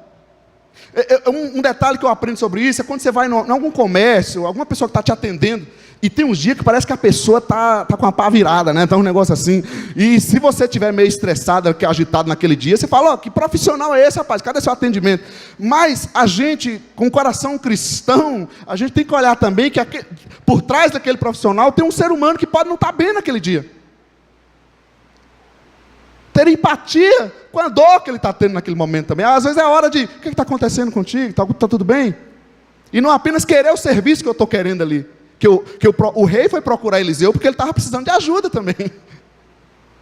A: Um detalhe que eu aprendo sobre isso é quando você vai em algum comércio, alguma pessoa que está te atendendo, e tem uns dias que parece que a pessoa está com a pá virada, né? Está um negócio assim. E se você estiver meio estressado, agitado naquele dia, você fala, que profissional é esse, rapaz? Cadê seu atendimento? Mas a gente, com o coração cristão, a gente tem que olhar também que por trás daquele profissional tem um ser humano que pode não estar bem naquele dia. Ter empatia com a dor que ele está tendo naquele momento também. Às vezes é a hora de, o que está acontecendo contigo? Está tudo bem? E não apenas querer o serviço que eu estou querendo ali. O rei foi procurar Eliseu porque ele estava precisando de ajuda também.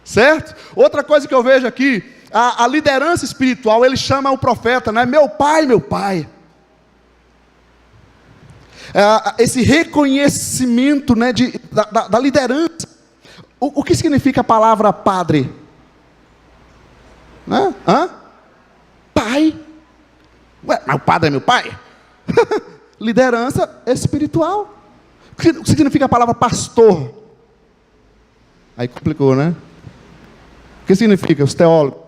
A: Certo? Outra coisa que eu vejo aqui, a liderança espiritual, ele chama o profeta, né? Meu pai. Esse reconhecimento, né, da liderança. O que significa a palavra padre? Né? Pai. Ué, mas o padre é meu pai? Liderança espiritual. O que significa a palavra pastor? Aí complicou, né? O que significa? Os teólogos.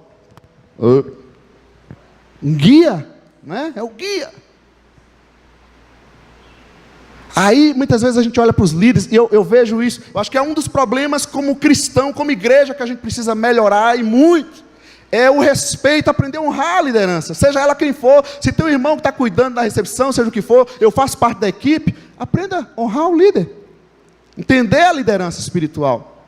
A: Um guia, né? É o guia. Aí, muitas vezes a gente olha para os líderes, e eu vejo isso, eu acho que é um dos problemas como cristão, como igreja, que a gente precisa melhorar, e muito. É o respeito, aprender a honrar a liderança, seja ela quem for. Se tem um irmão que está cuidando da recepção, seja o que for, eu faço parte da equipe, aprenda a honrar o líder, entender a liderança espiritual.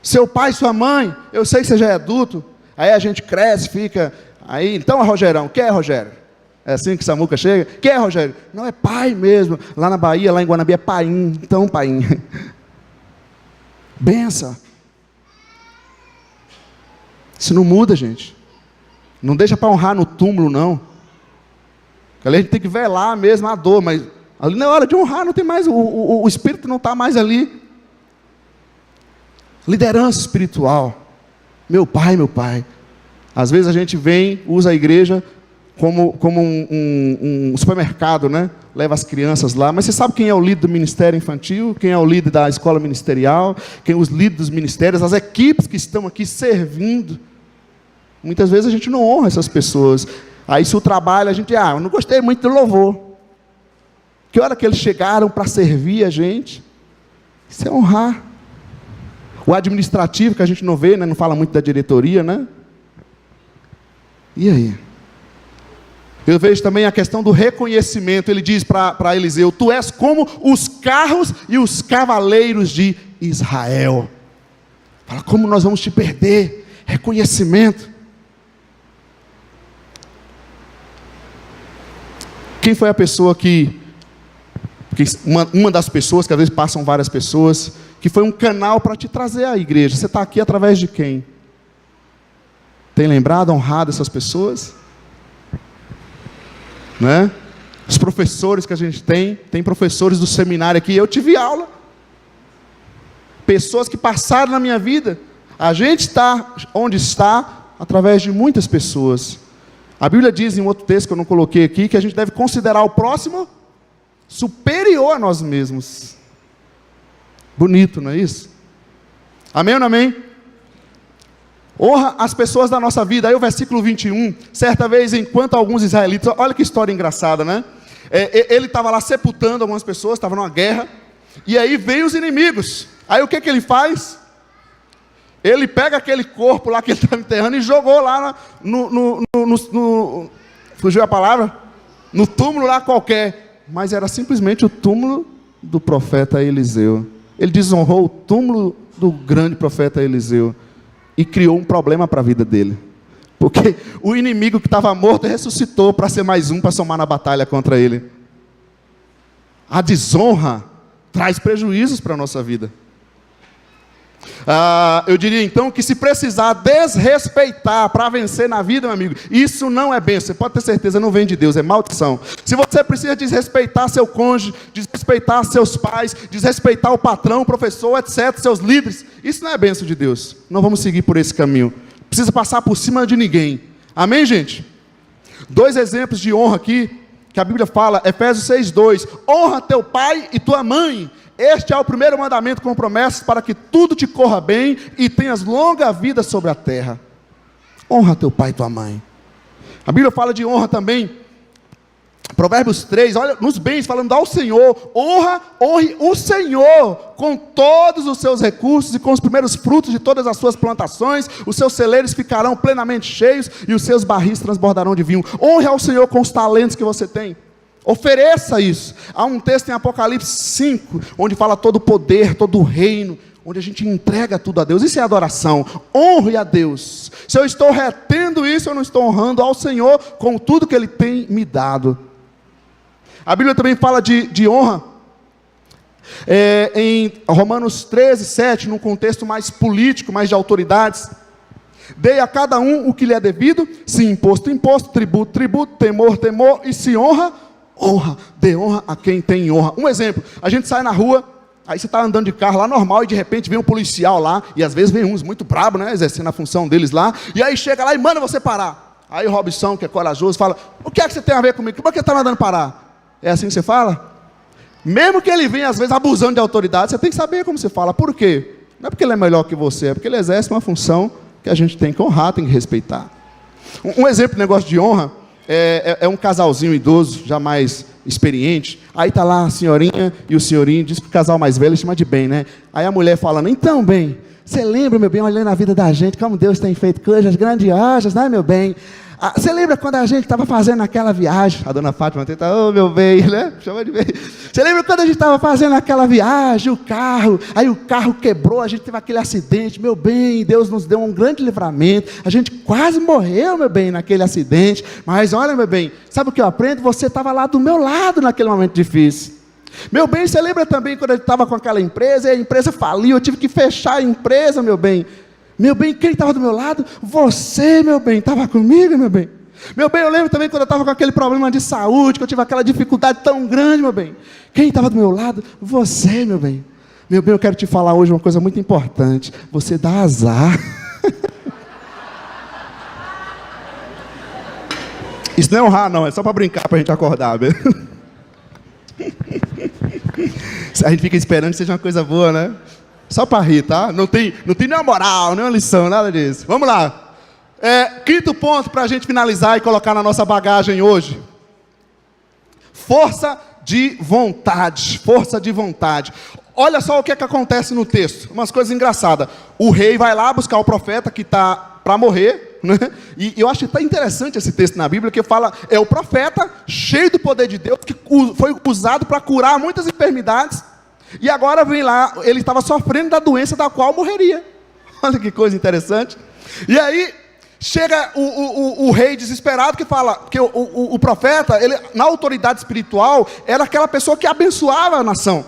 A: Seu pai, sua mãe, eu sei que você já é adulto, aí a gente cresce, fica, aí, então é Rogerão, quem é Rogério? É assim que Samuca chega, quem é Rogério? Não, é pai mesmo, lá na Bahia, lá em Guanabí é painho, então painho. Benção. Isso não muda, gente. Não deixa para honrar no túmulo, não. Ali a gente tem que velar mesmo a dor, mas ali na hora de honrar não tem mais, o Espírito não está mais ali. Liderança espiritual. Meu pai. Às vezes a gente vem, usa a igreja como um supermercado, né? Leva as crianças lá, mas você sabe quem é o líder do ministério infantil, quem é o líder da escola ministerial, quem é os líderes dos ministérios, as equipes que estão aqui servindo. Muitas vezes a gente não honra essas pessoas. Aí se o trabalho, a gente, eu não gostei muito do louvor. Que hora que eles chegaram para servir a gente? Isso é honrar. O administrativo, que a gente não vê, né? Não fala muito da diretoria, né? E aí? Eu vejo também a questão do reconhecimento. Ele diz para Eliseu: tu és como os carros e os cavaleiros de Israel. Fala, como nós vamos te perder? Reconhecimento. Quem foi a pessoa uma das pessoas, que às vezes passam várias pessoas, que foi um canal para te trazer à igreja? Você está aqui através de quem? Tem lembrado, honrado essas pessoas? Né? Os professores que a gente tem professores do seminário aqui, eu tive aula. Pessoas que passaram na minha vida. A gente está onde está através de muitas pessoas. A Bíblia diz em outro texto que eu não coloquei aqui, que a gente deve considerar o próximo superior a nós mesmos. Bonito, não é isso? Amém ou não amém? Honra as pessoas da nossa vida. Aí o versículo 21, certa vez, enquanto alguns israelitas, olha que história engraçada, né? Ele estava lá sepultando algumas pessoas, estava numa guerra, e aí veio os inimigos. Aí o que ele faz? Ele pega aquele corpo lá que ele estava enterrando e jogou lá fugiu a palavra? No túmulo lá qualquer. Mas era simplesmente o túmulo do profeta Eliseu. Ele desonrou o túmulo do grande profeta Eliseu e criou um problema para a vida dele. Porque o inimigo que estava morto ressuscitou para ser mais um para somar na batalha contra ele. A desonra traz prejuízos para a nossa vida. Eu diria então que se precisar desrespeitar para vencer na vida, meu amigo, isso não é bênção. Você pode ter certeza, não vem de Deus, é maldição. Se você precisa desrespeitar seu cônjuge, desrespeitar seus pais, desrespeitar o patrão, o professor, etc., seus líderes, isso não é bênção de Deus. Não vamos seguir por esse caminho. Precisa passar por cima de ninguém. Amém, gente? 2 exemplos de honra aqui, que a Bíblia fala, Efésios 6:2, honra teu pai e tua mãe. Este é o primeiro mandamento com promessas para que tudo te corra bem e tenhas longa vida sobre a terra. Honra teu pai e tua mãe. A Bíblia fala de honra também. Provérbios 3, olha, nos bens, falando ao Senhor, honre o Senhor com todos os seus recursos e com os primeiros frutos de todas as suas plantações, os seus celeiros ficarão plenamente cheios e os seus barris transbordarão de vinho. Honre ao Senhor com os talentos que você tem. Ofereça isso. Há um texto em Apocalipse 5, onde fala todo o poder, todo o reino, onde a gente entrega tudo a Deus. Isso é adoração. Honre a Deus. Se eu estou retendo isso, eu não estou honrando ao Senhor com tudo que Ele tem me dado. A Bíblia também fala de honra. Em Romanos 13:7, num contexto mais político, mais de autoridades. Dei a cada um o que lhe é devido, se imposto, imposto, tributo, tributo, temor, temor, e se honra, honra. Dê honra a quem tem honra. Um exemplo, a gente sai na rua, aí você está andando de carro lá normal e de repente vem um policial lá, e às vezes vem uns muito bravos, né, exercendo a função deles lá, e aí chega lá e manda você parar. Aí o Robson, que é corajoso, fala, o que é que você tem a ver comigo? Por que está mandando parar? É assim que você fala? Mesmo que ele venha às vezes abusando de autoridade, você tem que saber como você fala. Por quê? Não é porque ele é melhor que você, é porque ele exerce uma função que a gente tem que honrar, tem que respeitar. Um exemplo de negócio de honra é um casalzinho idoso, já mais experiente. Aí está lá a senhorinha e o senhorinho, diz que o casal mais velho chama de bem, né? Aí a mulher falando, então bem, você lembra, meu bem, olhando a vida da gente, como Deus tem feito coisas grandiosas, né, meu bem? Você lembra quando a gente estava fazendo aquela viagem? A dona Fátima tenta, meu bem, né? Chama de bem. Você lembra quando a gente estava fazendo aquela viagem, o carro, aí o carro quebrou, a gente teve aquele acidente, meu bem, Deus nos deu um grande livramento, a gente quase morreu, meu bem, naquele acidente, mas olha, meu bem, sabe o que eu aprendo? Você estava lá do meu lado naquele momento difícil. Meu bem, você lembra também quando eu estava com aquela empresa, e a empresa faliu, eu tive que fechar a empresa, meu bem. Meu bem, quem estava do meu lado? Você, meu bem, estava comigo, meu bem. Meu bem, eu lembro também quando eu estava com aquele problema de saúde, que eu tive aquela dificuldade tão grande, meu bem. Quem estava do meu lado? Você, meu bem. Meu bem, eu quero te falar hoje uma coisa muito importante. Você dá azar. Isso não é honrar, não. É só para brincar, para a gente acordar. Mesmo. A gente fica esperando que seja uma coisa boa, né? Só para rir, tá? Não tem nenhuma moral, nenhuma lição, nada disso. Vamos lá. Quinto ponto para a gente finalizar e colocar na nossa bagagem hoje. Força de vontade. Força de vontade. Olha só o que acontece no texto. Umas coisas engraçadas. O rei vai lá buscar o profeta que está para morrer, né? E eu acho tão interessante esse texto na Bíblia, que fala, é o profeta cheio do poder de Deus, que foi usado para curar muitas enfermidades, e agora vem lá, ele estava sofrendo da doença da qual morreria. Olha que coisa interessante. E aí, chega o rei desesperado, que fala, que o profeta, ele, na autoridade espiritual, era aquela pessoa que abençoava a nação.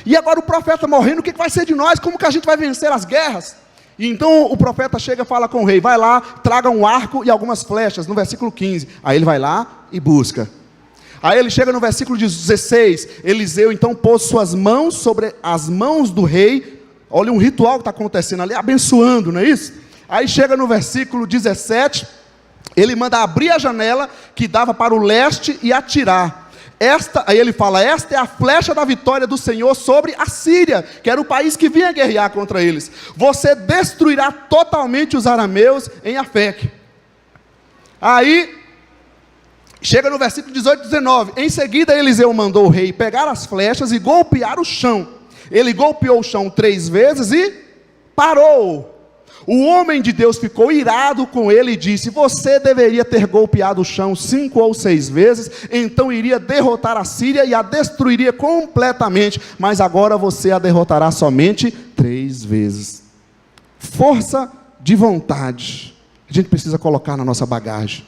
A: E agora o profeta morrendo, o que vai ser de nós? Como que a gente vai vencer as guerras? E então o profeta chega e fala com o rei, vai lá, traga um arco e algumas flechas, no versículo 15. Aí ele vai lá e busca. Aí ele chega no versículo 16, Eliseu então pôs suas mãos sobre as mãos do rei. Olha um ritual que está acontecendo ali, abençoando, não é isso? Aí chega no versículo 17, ele manda abrir a janela que dava para o leste e atirar. Aí ele fala, esta é a flecha da vitória do Senhor sobre a Síria, que era o país que vinha guerrear contra eles. Você destruirá totalmente os arameus em Afec. Aí, chega no versículo 18 e 19. Em seguida, Eliseu mandou o rei pegar as flechas e golpear o chão. Ele golpeou o chão 3 vezes e parou. O homem de Deus ficou irado com ele e disse, você deveria ter golpeado o chão 5 ou 6 vezes, então iria derrotar a Síria e a destruiria completamente, mas agora você a derrotará somente 3 vezes. Força de vontade, a gente precisa colocar na nossa bagagem,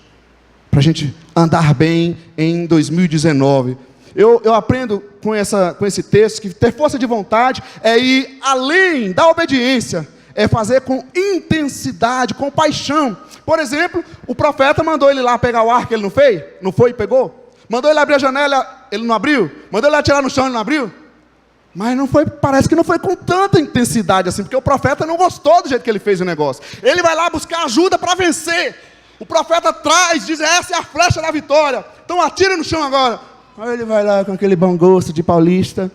A: para a gente andar bem em 2019. Eu aprendo com esse texto, que ter força de vontade é ir além da obediência, é fazer com intensidade, com paixão. Por exemplo, o profeta mandou ele lá pegar o arco, ele não fez? Não foi e pegou? Mandou ele abrir a janela, ele não abriu? Mandou ele atirar no chão, ele não abriu? Mas não foi, parece que não foi com tanta intensidade assim, porque o profeta não gostou do jeito que ele fez o negócio. Ele vai lá buscar ajuda para vencer. O profeta traz, diz, essa é a flecha da vitória, então atira no chão agora. Aí ele vai lá com aquele bom gosto de paulista.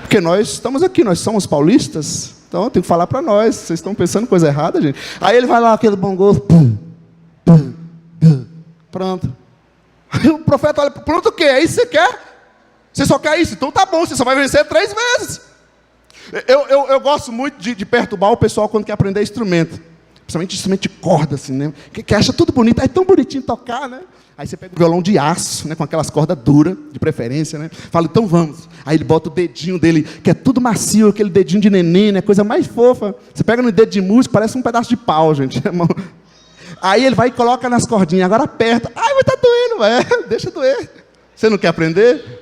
A: Porque nós estamos aqui, nós somos paulistas, então eu tenho que falar para nós, vocês estão pensando coisa errada, gente. Aí ele vai lá, aquele bom gosto, pronto. Aí o profeta olha, pronto o quê? É isso que você quer? Você só quer isso? Então tá bom, você só vai vencer 3 vezes. Eu gosto muito de perturbar o pessoal quando quer aprender instrumento, principalmente instrumento de corda, assim, né? Que acha tudo bonito, é tão bonitinho tocar, né? Aí você pega o violão de aço, né, com aquelas cordas duras, de preferência, né? Fala, então vamos. Aí ele bota o dedinho dele, que é tudo macio, aquele dedinho de neném, né? Coisa mais fofa. Você pega no dedo de músico, parece um pedaço de pau, gente. Aí ele vai e coloca nas cordinhas, agora aperta. Ai, mas tá doendo, vai. Deixa doer. Você não quer aprender?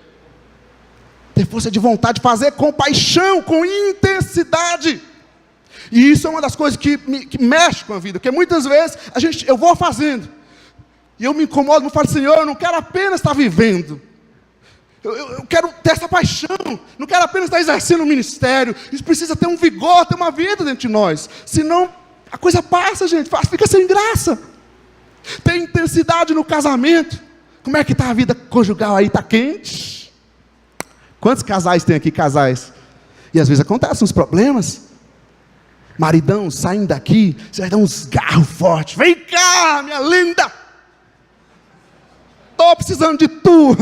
A: Ter força de vontade, fazer com paixão, com intensidade. E isso é uma das coisas que mexe com a vida, porque muitas vezes eu vou fazendo. E eu me incomodo, eu falo, Senhor, eu não quero apenas estar vivendo. Eu quero ter essa paixão. Não quero apenas estar exercendo o ministério. Isso precisa ter um vigor, ter uma vida dentro de nós. Senão, a coisa passa, gente. Fica sem graça. Tem intensidade no casamento. Como é que está a vida conjugal aí? Está quente? Quantos casais tem aqui, casais? E às vezes acontecem uns problemas. Maridão, saindo daqui, você vai dar uns garros fortes. Vem cá, minha linda. Estou precisando de tu.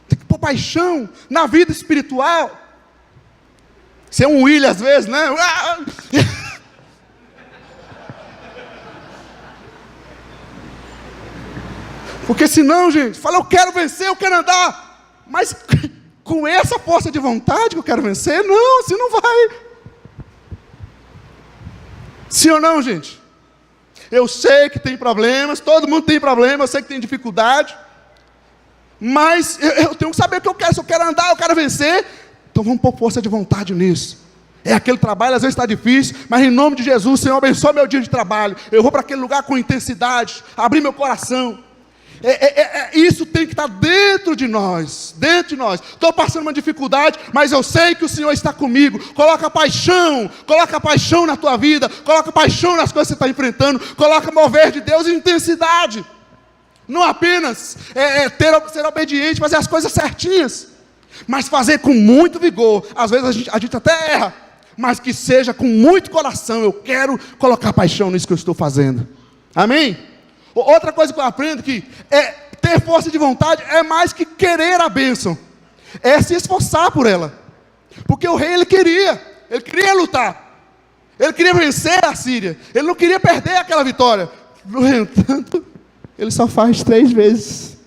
A: Tem que pôr paixão na vida espiritual. Você é um William às vezes, né? Porque senão, gente, fala, eu quero vencer, eu quero andar. Mas com essa força de vontade que eu quero vencer, não, assim não vai. Sim ou não, gente? Eu sei que tem problemas, todo mundo tem problema, eu sei que tem dificuldade, mas eu tenho que saber o que eu quero. Se eu quero andar, eu quero vencer, Então vamos pôr força de vontade nisso. É aquele trabalho, às vezes está difícil, mas em nome de Jesus, Senhor, abençoa meu dia de trabalho. Eu vou para aquele lugar com intensidade, abrir meu coração. Isso tem que estar dentro de nós, Estou passando uma dificuldade, mas eu sei que o Senhor está comigo. Coloca paixão na tua vida, coloca paixão nas coisas que você está enfrentando, coloca mover de Deus em intensidade. Não apenas ser obediente, fazer as coisas certinhas, mas fazer com muito vigor. Às vezes a gente até erra, mas que seja com muito coração. Eu quero colocar paixão nisso que eu estou fazendo. Amém? Outra coisa que eu aprendo que ter força de vontade é mais que querer a bênção, é se esforçar por ela. Porque o rei ele queria lutar, ele queria vencer a Síria, ele não queria perder aquela vitória. No entanto, ele só faz 3 vezes.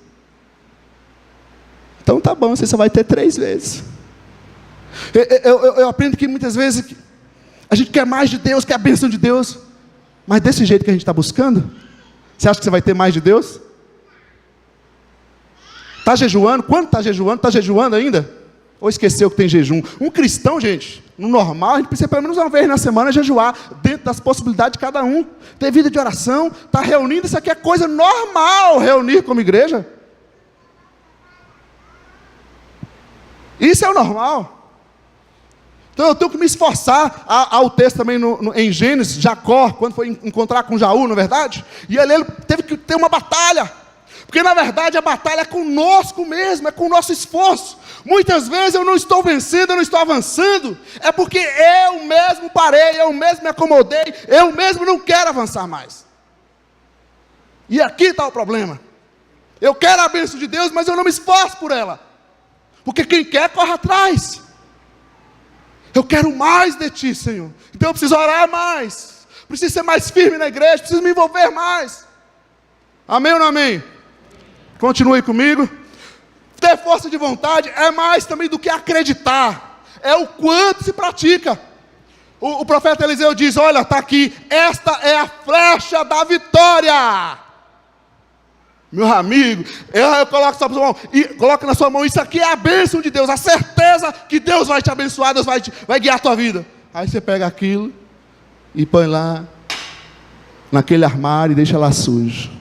A: Então tá bom, você só vai ter 3 vezes. Eu aprendo que muitas vezes a gente quer mais de Deus, quer a bênção de Deus, mas desse jeito que a gente está buscando, você acha que você vai ter mais de Deus? Está jejuando? Quando está jejuando? Está jejuando ainda? Ou esqueceu que tem jejum? Um cristão, gente, no normal, a gente precisa pelo menos uma vez na semana jejuar, dentro das possibilidades de cada um. Ter vida de oração, está reunindo, isso aqui é coisa normal, reunir como igreja. Isso é o normal. Então eu tenho que me esforçar. Há o texto também em Gênesis, Jacó, quando foi encontrar com Jaú, não é verdade? E ele teve que ter uma batalha. Porque na verdade a batalha é conosco mesmo, é com o nosso esforço. Muitas vezes eu não estou vencendo, eu não estou avançando, é porque eu mesmo parei, eu mesmo me acomodei, eu mesmo não quero avançar mais. E aqui está o problema. Eu quero a bênção de Deus, mas eu não me esforço por ela. Porque quem quer, corre atrás. Eu quero mais de Ti, Senhor. Então eu preciso orar mais. Preciso ser mais firme na igreja. Preciso me envolver mais. Amém ou não amém? Continue comigo. Ter força de vontade é mais também do que acreditar. É o quanto se pratica. O profeta Eliseu diz, olha, está aqui. Esta é a flecha da vitória. Meu amigo, eu coloco na sua mão, e coloca na sua mão, isso aqui é a bênção de Deus, a certeza que Deus vai te abençoar, Deus vai guiar a tua vida. Aí você pega aquilo e põe lá naquele armário e deixa lá sujo.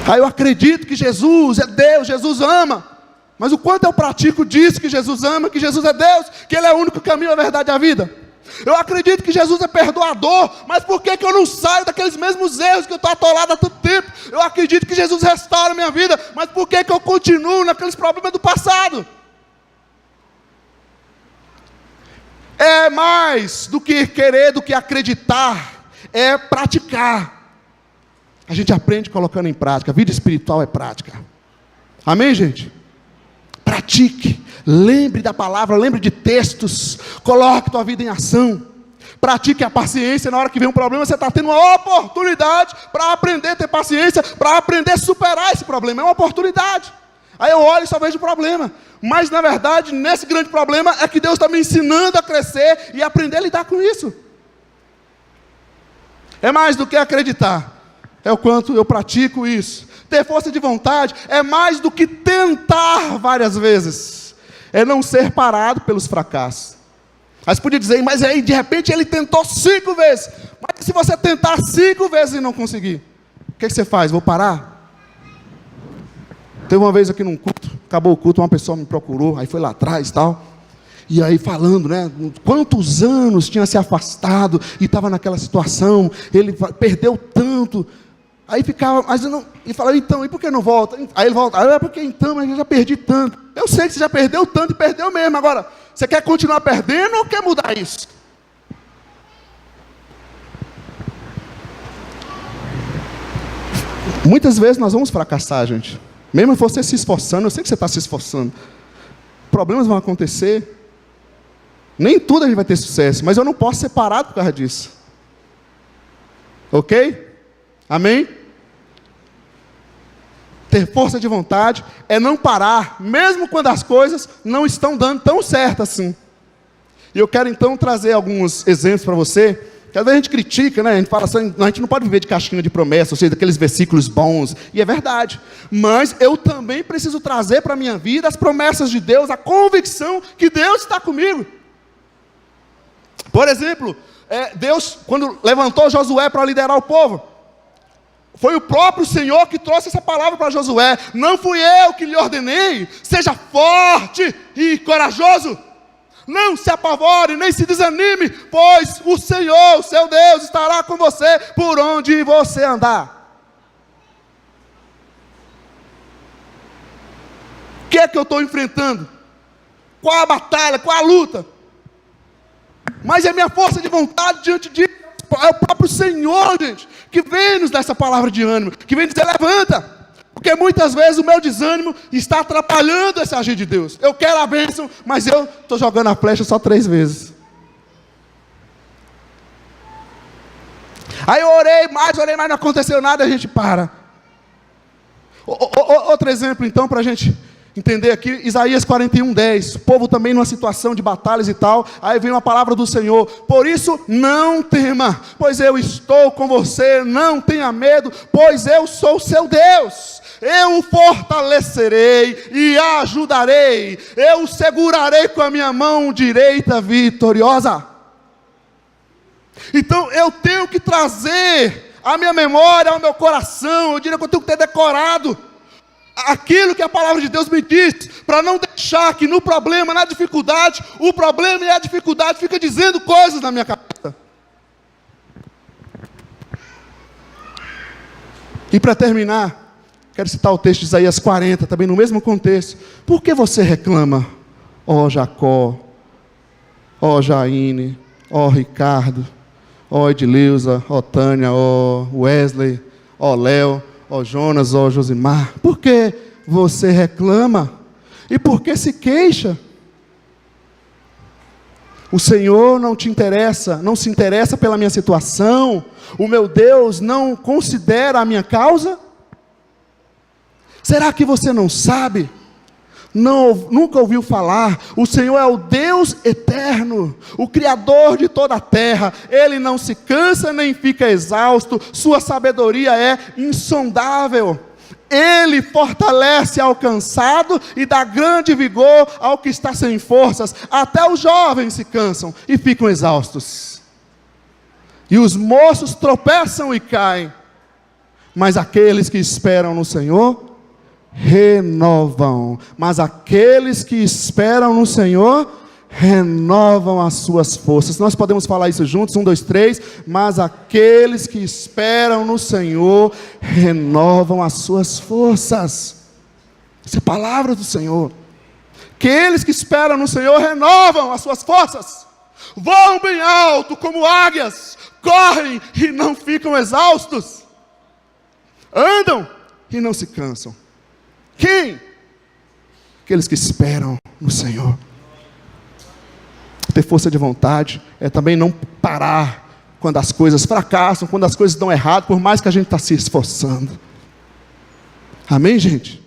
A: Aí eu acredito que Jesus é Deus, Jesus ama, mas o quanto eu pratico disso, que Jesus ama, que Jesus é Deus, que Ele é o único caminho, a verdade e a vida. Eu acredito que Jesus é perdoador, mas por que eu não saio daqueles mesmos erros que eu estou atolado há tanto tempo? Eu acredito que Jesus restaura a minha vida, mas por que eu continuo naqueles problemas do passado? É mais do que querer, do que acreditar, é praticar. A gente aprende colocando em prática, a vida espiritual é prática. Amém, gente? Pratique, lembre da palavra, lembre de textos, coloque tua vida em ação, pratique a paciência. Na hora que vem um problema, você está tendo uma oportunidade para aprender a ter paciência, para aprender a superar esse problema, é uma oportunidade. Aí eu olho e só vejo o problema, mas na verdade, nesse grande problema, é que Deus está me ensinando a crescer e aprender a lidar com isso. É mais do que acreditar, é o quanto eu pratico isso. Ter força de vontade é mais do que tentar várias vezes, é não ser parado pelos fracassos. Aí você podia dizer, mas aí de repente ele tentou 5 vezes, mas se você tentar 5 vezes e não conseguir, o que você faz? Vou parar? Teve uma vez aqui num culto, acabou o culto, uma pessoa me procurou, aí foi lá atrás e tal, e aí falando, né, quantos anos tinha se afastado, e estava naquela situação, ele perdeu tanto. Aí ficava, mas eu não, e falava, então, e por que não volta? Aí ele volta, é porque então, mas eu já perdi tanto. Eu sei que você já perdeu tanto e perdeu mesmo. Agora, você quer continuar perdendo ou quer mudar isso? Muitas vezes nós vamos fracassar, gente. Mesmo você se esforçando, eu sei que você está se esforçando. Problemas vão acontecer. Nem tudo a gente vai ter sucesso, mas eu não posso ser parado por causa disso. Ok? Amém? Ter força de vontade é não parar, mesmo quando as coisas não estão dando tão certo assim. E eu quero então trazer alguns exemplos para você, que às vezes a gente critica, né? A gente fala assim, a gente não pode viver de caixinha de promessa, ou seja, daqueles versículos bons, e é verdade. Mas eu também preciso trazer para a minha vida as promessas de Deus, a convicção que Deus está comigo. Por exemplo, Deus, quando levantou Josué para liderar o povo, foi o próprio Senhor que trouxe essa palavra para Josué. Não fui eu que lhe ordenei, seja forte e corajoso. Não se apavore, nem se desanime, pois o Senhor, o seu Deus, estará com você por onde você andar. O que é que eu estou enfrentando? Qual a batalha, qual a luta? Mas é minha força de vontade diante de... É o próprio Senhor, gente, que vem nos dar essa palavra de ânimo, que vem dizer, levanta. Porque muitas vezes o meu desânimo está atrapalhando esse agir de Deus. Eu quero a bênção, mas eu estou jogando a flecha só 3 vezes. Aí eu orei, mas não aconteceu nada, a gente para. Outro exemplo então, para a gente entender aqui, Isaías 41:10, o povo também numa situação de batalhas e tal, aí vem uma palavra do Senhor, por isso não tema, pois eu estou com você, não tenha medo, pois eu sou seu Deus, eu o fortalecerei e ajudarei, eu o segurarei com a minha mão direita vitoriosa. Então eu tenho que trazer a minha memória, ao meu coração, eu diria que eu tenho que ter decorado aquilo que a palavra de Deus me diz, para não deixar que no problema, na dificuldade, o problema e a dificuldade fica dizendo coisas na minha cabeça. E para terminar, quero citar o texto de Isaías 40, também no mesmo contexto. Por que você reclama, ó Jacó, ó Jaine, ó Ricardo, ó Edileuza, ó Tânia, ó Wesley, ó Léo, ó Jonas, ó Josimar? Por que você reclama? E por que se queixa? O Senhor não te interessa, não se interessa pela minha situação? O meu Deus não considera a minha causa? Será que você não sabe? Nunca ouviu falar? O Senhor é o Deus eterno, o Criador de toda a terra. Ele não se cansa nem fica exausto, sua sabedoria é insondável. Ele fortalece ao cansado e dá grande vigor ao que está sem forças. Até os jovens se cansam e ficam exaustos, e os moços tropeçam e caem, mas aqueles que esperam no Senhor renovam. Mas aqueles que esperam no Senhor renovam as suas forças. Nós podemos falar isso juntos? 1, 2, 3. Mas aqueles que esperam no Senhor renovam as suas forças. Essa é a palavra do Senhor. Aqueles que esperam no Senhor renovam as suas forças, voam bem alto como águias, correm e não ficam exaustos, andam e não se cansam. Quem? Aqueles que esperam no Senhor. Ter força de vontade é também não parar quando as coisas fracassam, quando as coisas dão errado, por mais que a gente está se esforçando. Amém, gente?